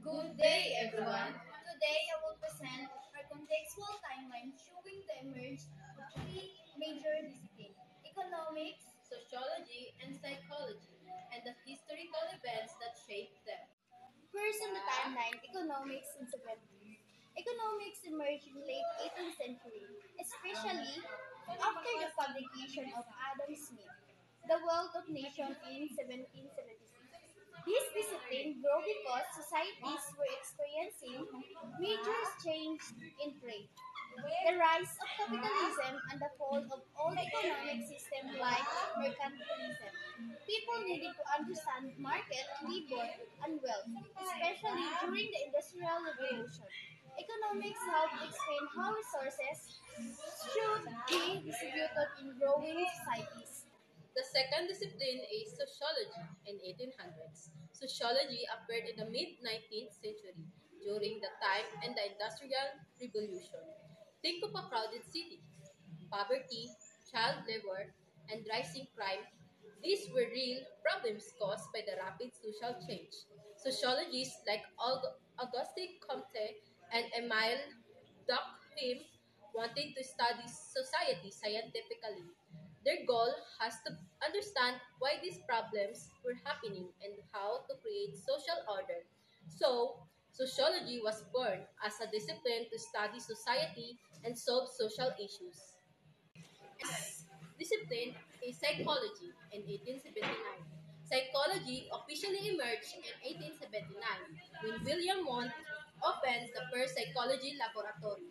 Good day, everyone. Today I will present our contextual timeline showing the emergence of three major disciplines: economics, sociology, and psychology, and the historical events that shaped them. First on the timeline, economics in 17. Economics emerged in late 18th century, especially after the publication of Adam Smith, The Wealth of Nations in 1776. This discipline grew because societies were experiencing major change in trade, the rise of capitalism, and the fall of old economic systems like mercantilism. People needed to understand market, labor, and wealth, especially during the Industrial Revolution. Economics helped explain how resources should be distributed in growing societies. The second discipline is sociology in 1800s. Sociology appeared in the mid-19th century during the time and the Industrial Revolution. Think of a crowded city, poverty, child labor, and rising crime. These were real problems caused by the rapid social change. Sociologists like Auguste Comte and Emile Durkheim wanted to study society scientifically. Their goal has to understand why these problems were happening and how to create social order. So, sociology was born as a discipline to study society and solve social issues. Discipline is psychology in 1879. Psychology officially emerged in 1879 when William Wundt opened the first psychology laboratory.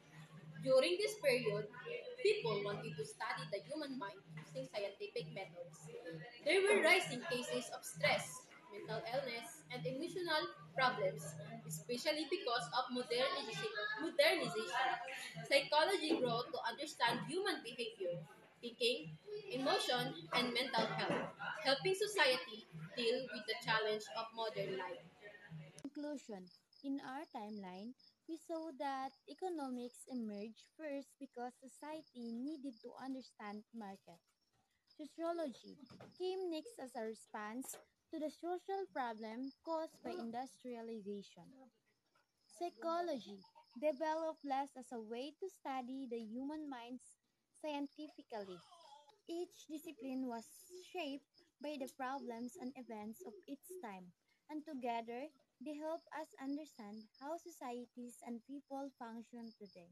During this period, people wanted to study the human mind using scientific methods. There were rising cases of stress, mental illness, and emotional problems, especially because of modernization. Psychology grew to understand human behavior, thinking, emotion, and mental health, helping society deal with the challenge of modern life. Conclusion. In our timeline, we saw that economics emerged first because society needed to understand market. Sociology came next as a response to the social problem caused by industrialization. Psychology developed less as a way to study the human minds scientifically. Each discipline was shaped by the problems and events of its time, and together they help us understand how societies and people function today.